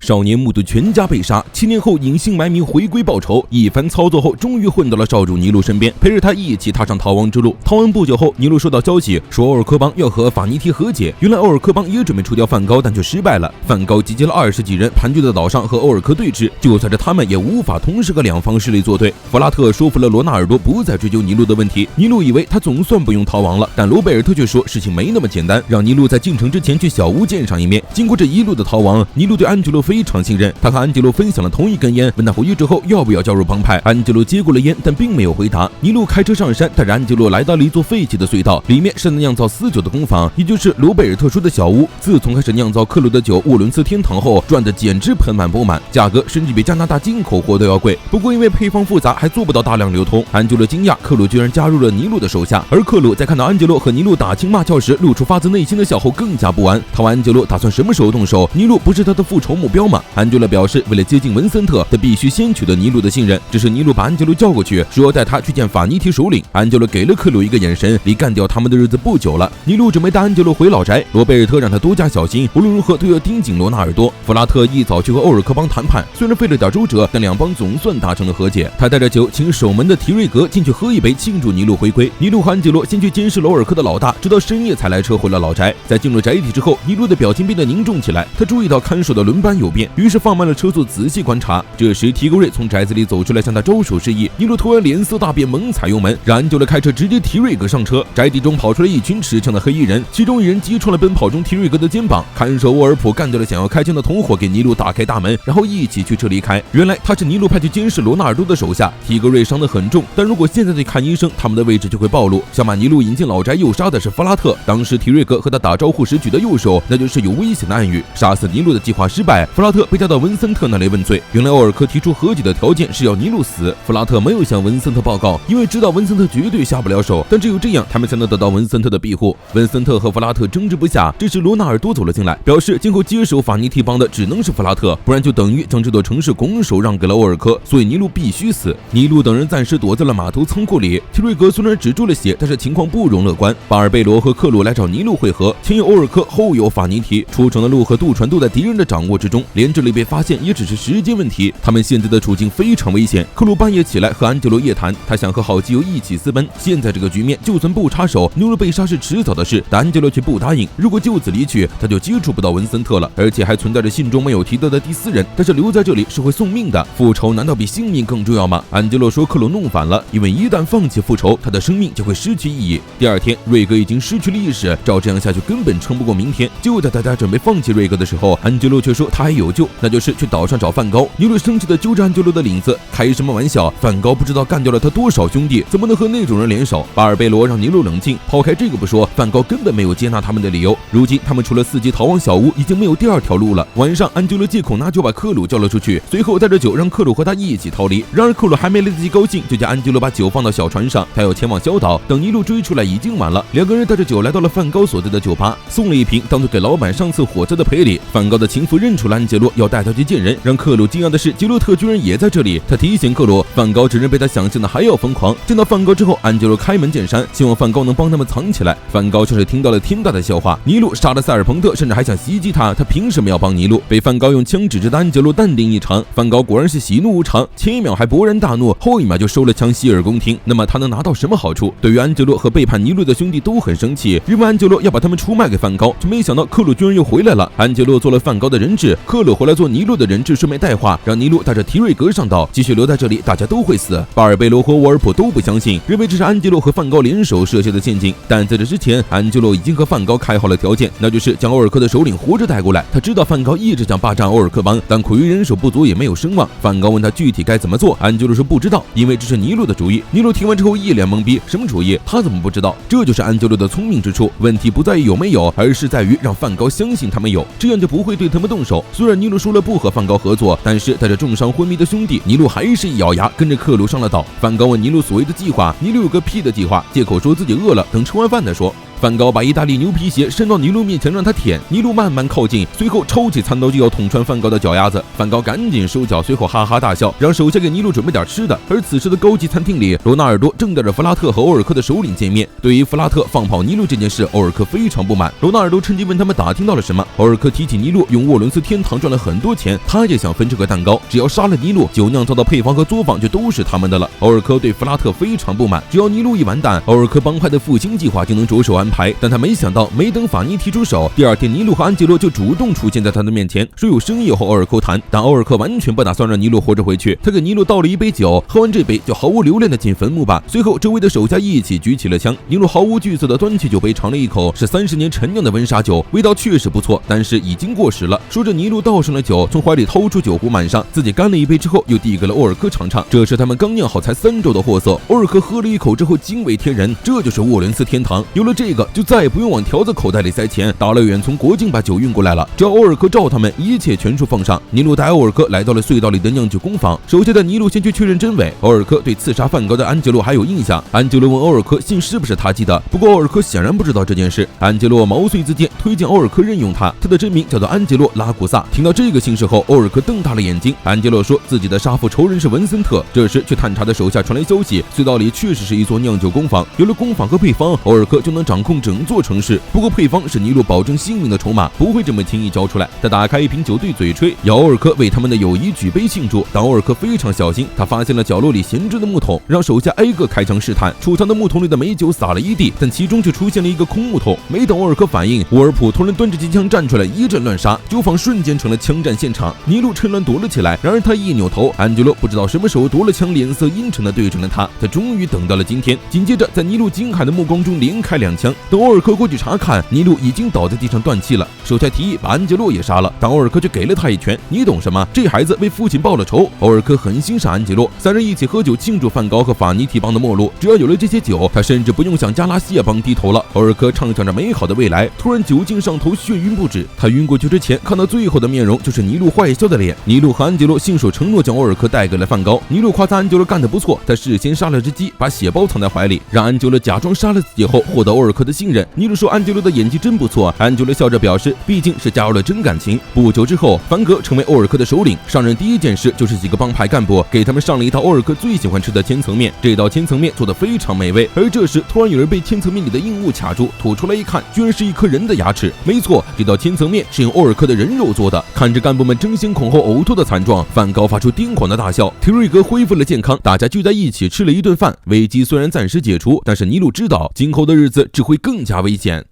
少年目睹全家被杀，7年后隐姓埋名回归报仇，一番操作后，终于混到了少主尼禄身边，陪着他一起踏上逃亡之路。逃完不久后，尼禄收到消息，说欧尔科邦要和法尼提和解。原来欧尔科邦也准备除掉梵高，但却失败了。梵高集结了20几人，盘踞在岛上和欧尔科对峙，就算是他们也无法同时和两方势力作对。弗拉特说服了罗纳尔多不再追究尼禄的问题，尼禄以为他总算不用逃亡了，但罗贝尔特却说事情没那么简单，让尼禄在进城之前去小屋见上一面。经过这一路的逃亡，尼禄对安吉洛非常信任，他和安吉洛分享了同一根烟，问他回去之后要不要加入帮派。安吉洛接过了烟，但并没有回答。尼禄开车上山，带着安吉洛来到了一座废弃的隧道，里面是酿造私酒的工坊，也就是罗贝尔特说的小屋。自从开始酿造克鲁的酒沃伦斯天堂后，赚的简直盆满钵满，价格甚至比加拿大进口货都要贵。不过因为配方复杂，还做不到大量流通。安吉洛惊讶克鲁居然加入了尼禄的手下，而克鲁在看到安吉洛和尼禄打情骂俏时，露出发自内心的笑后更加不安。他问安吉洛打算什么时候动手？尼禄不是他的复仇目标吗？安吉洛表示，为了接近文森特，他必须先取得尼禄的信任。只是尼禄把安吉洛叫过去，说要带他去见法尼提首领。安吉洛给了克鲁一个眼神，离干掉他们的日子不久了。尼禄准备带安吉洛回老宅，罗贝尔特让他多加小心，无论如何都要盯紧罗纳尔多。弗拉特一早去和欧尔科邦谈判，虽然费了点周折，但两帮总算达成了和解。他带着酒请守门的提瑞格进去喝一杯，庆祝尼禄回归。尼禄和安吉洛先去监视罗尔科的老大，直到深夜才来车回了老宅。在进入宅邸之后，尼禄的表情变得凝重起来，他注意到看守的轮班有变，于是放慢了车速，仔细观察。这时提格瑞从宅子里走出来，向他招手示意。尼禄突然脸色大变，猛踩油门，让安吉洛开车直接提瑞格上车。宅邸中跑出来一群持枪的黑衣人，其中一人击穿了奔跑中提瑞格的肩膀。看守沃尔普干掉了想要开枪的同伙，给尼禄打开大门，然后一起驱车离开。原来他是尼禄派去监视罗纳尔多的手下。提格瑞伤得很重，但如果现在去看医生，他们的位置就会暴露。想把尼禄引进老宅诱杀的是弗拉特，当时提瑞格和他打招呼时举的右手，那就是有危险的暗语。杀死尼禄的计划失败，弗拉特被带到文森特那里问罪。原来欧尔科提出和解的条件是要尼禄死，弗拉特没有向文森特报告，因为知道文森特绝对下不了手，但只有这样他们才能得到文森特的庇护。文森特和弗拉特争执不下，这时罗纳尔多走了进来，表示今后接手法尼提帮的只能是弗拉特，不然就等于将这座城市拱手让给了欧尔科，所以尼禄必须死。尼禄等人暂时躲在了码头仓库里。提瑞格虽然止住了血，但是情况不容乐观。巴尔贝罗和克鲁来找尼禄会合，前有欧尔科，后有法尼提，出城的路和渡船都在敌人的掌握之中，连这里被发现也只是时间问题。他们现在的处境非常危险。克鲁半夜起来和安吉洛夜谈，他想和好基友一起私奔。现在这个局面，就算不插手，尼禄被杀是迟早的事，但安吉洛却不答应。如果就此离去，他就接触不到文森特了，而且还存在着信中没有提到的第4人，但是留在这里是会送命的。复仇难道比性命更重要吗？安吉洛说克鲁弄反了，因为一旦放弃复仇，他的生命就会失去意义。第二天，瑞格已经失去了意识，照这样下去根本撑不过明天。就在大家准备放弃瑞格的时候，安吉洛却说他还有救，那就是去岛上找梵高。尼禄生气地揪着安吉洛的领子，开什么玩笑？梵高不知道干掉了他多少兄弟，怎么能和那种人联手？巴尔贝罗让尼禄冷静，抛开这个不说，梵高根本没有接纳他们的理由。如今他们除了伺机逃往小屋，已经没有第二条路了。晚上，安吉洛借口拿酒把克鲁叫了出去，随后带着酒让克鲁和他一起逃离。然而克鲁还没来得及高兴，就叫安吉洛把酒放到小船上，他要前往小岛。等尼禄追出来已经晚了，两个人带着酒来到了梵高所在的酒吧，送了一瓶当做给老板上次火灾的赔礼。梵高的情妇认出了安吉洛，要带他去见人。让克鲁惊讶的是，杰洛特居然也在这里。他提醒克鲁，梵高只是比他想象的还要疯狂。见到梵高之后，安吉洛开门见山，希望梵高能帮他们藏起来。梵高却是听到了天大的笑话，尼禄杀了塞尔彭特，甚至还想袭击他，他凭什么要帮尼禄？被梵高用枪指着的安吉洛淡定异常。梵高果然是喜怒无常，前一秒还勃然大怒，后一秒就收了枪洗耳恭听。那么他能拿到什么好处？对于安吉洛和背叛尼禄的兄弟都很生气，认为安吉洛要把他们出卖给梵高，却没想到克鲁居然又回来了。安吉洛做了梵高的人质，克鲁回来做尼禄的人质，顺便带话让尼禄带着提瑞格上岛，继续留在这里，大家都会死。巴尔贝罗和沃尔普都不相信，认为这是安吉洛和梵高联手设下的陷阱。但在这之前，安吉洛已经和梵高开好了条件，那就是将欧尔科的首领活着带过来。他知道梵高一直想霸占欧尔科邦，但苦于人手不足，也没有声望。梵高问他具体该怎么做，安吉洛说不知道，因为这是尼禄的主意。尼禄听完之后一脸懵逼，什么主意？他怎么不知道？这就是安吉洛的聪明之处，问题不在于有没有，而是在于让梵高相信他们有，这样就不会对他们动手。虽然尼禄说了不和梵高合作，但是带着重伤昏迷的兄弟，尼禄还是一咬牙跟着克鲁上了岛。梵高问尼禄所谓的计划，尼禄有个屁的计划，借口说自己饿了，等吃完饭再说。梵高把意大利牛皮鞋伸到尼禄面前让他舔，尼禄慢慢靠近，随后抽起餐刀就要捅穿梵高的脚丫子。梵高赶紧收脚，随后哈哈大笑，让手下给尼禄准备点吃的。而此时的高级餐厅里，罗纳尔多正带着弗拉特和欧尔科的首领见面。对于弗拉特放跑尼禄这件事，欧尔科非常不满。罗纳尔多趁机问他们打听到了什么。欧尔科提起尼禄用沃伦斯天堂赚了很多钱，他也想分这个蛋糕。只要杀了尼禄，酒酿造的配方和作坊就都是他们的了。欧尔科对弗拉特非常不满，只要尼禄一完蛋，欧尔科帮派的复兴计划就能着手安排。但他没想到，没等法尼提出手，第二天尼禄和安杰洛就主动出现在他的面前，说有生意要和欧尔科谈。但欧尔科完全不打算让尼禄活着回去，他给尼禄倒了一杯酒，喝完这杯就毫无留恋的进坟墓吧。随后周围的手下一起举起了枪，尼禄毫无惧色的端起酒杯尝了一口，是30年陈酿的温莎酒，味道确实不错，但是已经过时了。说着尼禄倒上了酒，从怀里掏出酒壶满上，自己干了一杯之后又递给了欧尔科尝尝。这是他们刚酿好才3周的货色。欧尔科喝了一口之后惊为天人，这就是沃伦斯天堂，有了这个就再也不用往条子口袋里塞钱，大老远从国境把酒运过来了，只要欧尔科照他们，一切全数奉上。尼禄带欧尔科来到了隧道里的酿酒工坊，手下的尼禄先去确认真伪。欧尔科对刺杀梵高的安杰洛还有印象，安杰洛问欧尔科信是不是他寄的，不过欧尔科显然不知道这件事。安杰洛毛遂自荐，推荐欧尔科任用他，他的真名叫做安杰洛·拉古萨。听到这个姓氏后，欧尔科瞪大了眼睛。安杰洛说自己的杀父仇人是文森特。这时去探查的手下传来消息，隧道里确实是一座酿酒工坊，有了工坊和配方，欧尔科就能掌控整座城市。不过配方是尼禄保证性命的筹码，不会这么轻易交出来。他打开一瓶酒对嘴吹，要欧尔科为他们的友谊举杯庆祝。但欧尔科非常小心，他发现了角落里闲置的木桶，让手下挨个开枪试探。储藏的木桶里的美酒洒了一地，但其中却出现了一个空木桶。没等欧尔科反应，沃尔普突然端着机枪站出来，一阵乱杀，酒坊瞬间成了枪战现场。尼禄趁乱躲了起来，然而他一扭头，安杰洛不知道什么时候夺了枪，脸色阴沉地对准了他。他终于等到了今天。紧接着，在尼禄惊骇的目光中连开2枪。等欧尔科过去查看，尼禄已经倒在地上断气了。手下提议把安杰洛也杀了，但欧尔科却给了他一拳：“你懂什么？这孩子为父亲报了仇。”欧尔科很欣赏安杰洛，3人一起喝酒庆祝梵高和法尼提帮的没落。只要有了这些酒，他甚至不用向加拉西亚帮低头了。欧尔科畅想着美好的未来，突然酒劲上头，眩晕不止。他晕过去之前，看到最后的面容就是尼禄坏笑的脸。尼禄和安杰洛信守承诺，将欧尔科带给了梵高。尼禄夸赞安杰洛干得不错，他事先杀了只鸡，把血包藏在怀里，让安杰洛假装杀了自己后获得欧尔科的信任。尼禄说安杰洛的演技真不错，安杰洛笑着表示，毕竟是加入了真感情。不久之后，梵格成为欧尔科的首领，上任第一件事就是几个帮派干部给他们上了一道欧尔科最喜欢吃的千层面。这道千层面做得非常美味，而这时突然有人被千层面里的硬物卡住，吐出来一看，居然是一颗人的牙齿。没错，这道千层面是用欧尔科的人肉做的。看着干部们争先恐后呕吐的惨状，梵高发出癫狂的大笑。提瑞格恢复了健康，大家聚在一起吃了一顿饭。危机虽然暂时解除，但是尼禄知道今后的日子只会更加危险。